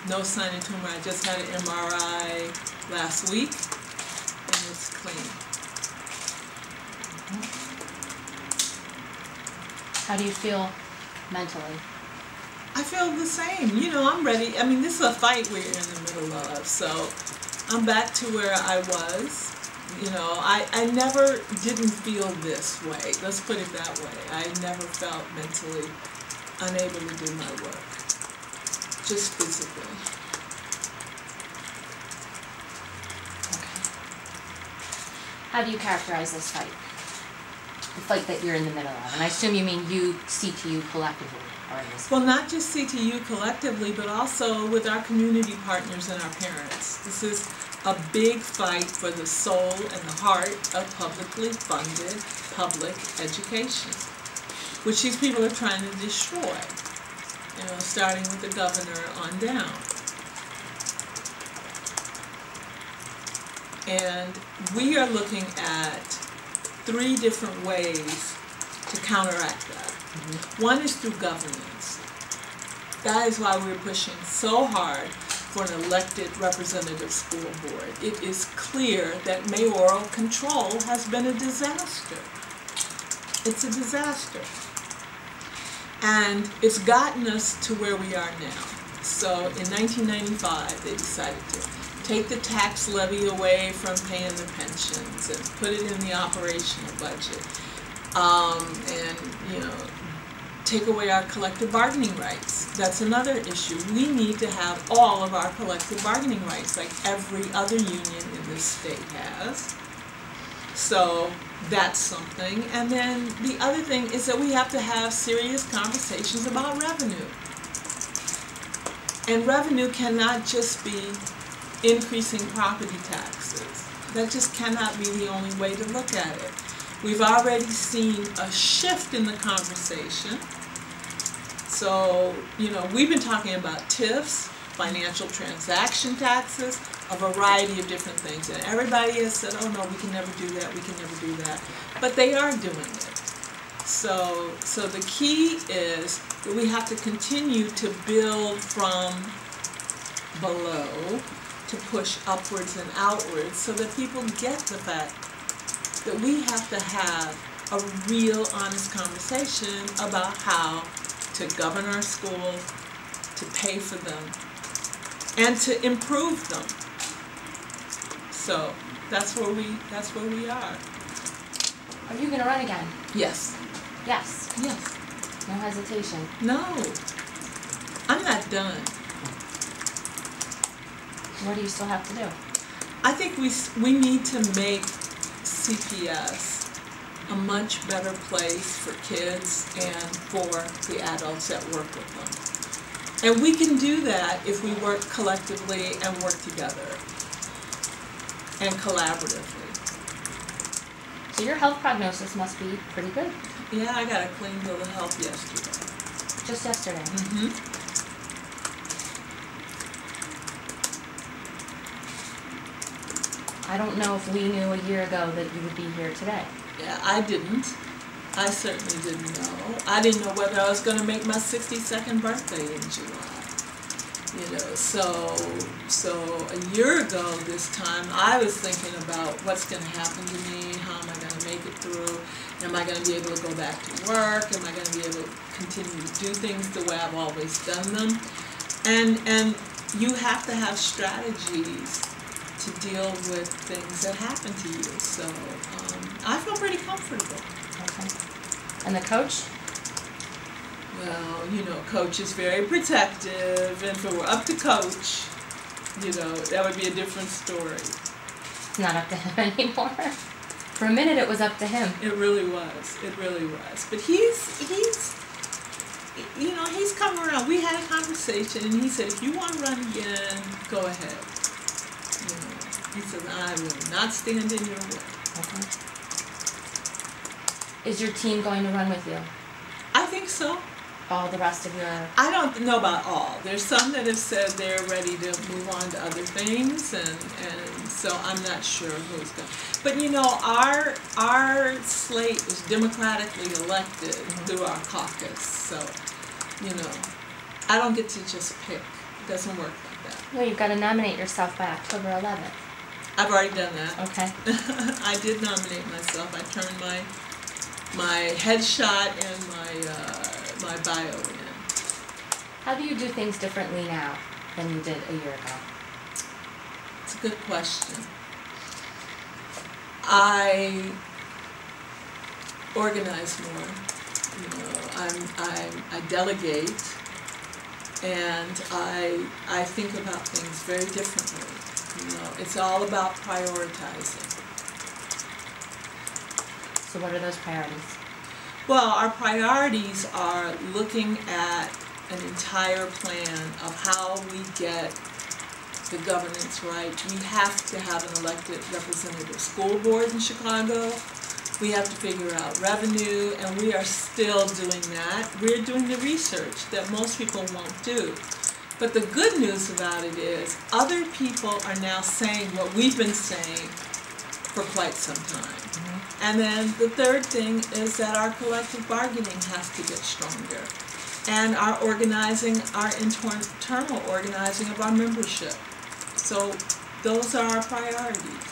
no sign of tumor. I just had an MRI last week, and it's clean. How do you feel mentally? I feel the same. You know, I'm ready. I mean, this is a fight we're in the middle of, so I'm back to where I was. You know, I never didn't feel this way. Let's put it that way. I never felt mentally unable to do my work, just physically. Okay. How do you characterize this fight? The fight that you're in the middle of. And I assume you mean you, CTU collectively. Well, not just CTU collectively, but also with our community partners and our parents. This is a big fight for the soul and the heart of publicly funded public education, which these people are trying to destroy, you know, starting with the governor on down. And we are looking at 3 different ways to counteract that. One is through governance. That is why we're pushing so hard for an elected representative school board. It is clear that mayoral control has been a disaster. It's a disaster. And it's gotten us to where we are now. So in 1995, they decided to take the tax levy away from paying the pensions and put it in the operational budget. And, you know, take away our collective bargaining rights. That's another issue. We need to have all of our collective bargaining rights like every other union in this state has. So that's something. And then the other thing is that we have to have serious conversations about revenue. And revenue cannot just be increasing property taxes. That just cannot be the only way to look at it. We've already seen a shift in the conversation. So, you know, we've been talking about TIFs, financial transaction taxes, a variety of different things. And everybody has said, oh no, we can never do that, we can never do that. But they are doing it. So the key is that we have to continue to build from below to push upwards and outwards so that people get the fact that we have to have a real honest conversation about how to govern our schools, to pay for them, and to improve them. So that's where we are. Are you gonna run again? Yes. Yes. Yes. No hesitation. No. I'm not done. What do you still have to do? I think we need to make CPS a much better place for kids and for the adults that work with them. And we can do that if we work collectively and work together and collaboratively. So your health prognosis must be pretty good. Yeah, I got a clean bill of health yesterday. Just yesterday? Mm-hmm. I don't know if we knew a year ago that you would be here today. Yeah, I didn't. I certainly didn't know. I didn't know whether I was going to make my 62nd birthday in July. You know, so a year ago this time, I was thinking about what's going to happen to me, how am I going to make it through, am I going to be able to go back to work, am I going to be able to continue to do things the way I've always done them. And you have to have strategies to deal with things that happen to you. So I feel pretty comfortable. Okay. And the coach? Well, you know, Coach is very protective, and if it were up to Coach, you know, that would be a different story. It's not up to him anymore. For a minute it was up to him. It really was. It really was. But he's you know, he's come around. We had a conversation, and he said, if you want to run again, go ahead. You know, he said, I will not stand in your way. Okay. Is your team going to run with you? I think so. All the rest of your... I don't know about all. There's some that have said they're ready to move on to other things, and so I'm not sure who's going to. But you know, our slate was democratically elected through our caucus, so you know, I don't get to just pick. It doesn't work like that. Well, you've got to nominate yourself by October 11th. I've already done that. Okay. I did nominate myself. I turned my headshot and my bio in. How do you do things differently now than you did a year ago? It's a good question. I organize more. You know, I delegate, and I think about things very differently. You know, it's all about prioritizing. So what are those priorities? Well, our priorities are looking at an entire plan of how we get the governance right. We have to have an elected representative school board in Chicago. We have to figure out revenue, and we are still doing that. We're doing the research that most people won't do. But the good news about it is other people are now saying what we've been saying for quite some time. Mm-hmm. And then the third thing is that our collective bargaining has to get stronger. And our organizing, our internal organizing of our membership. So those are our priorities.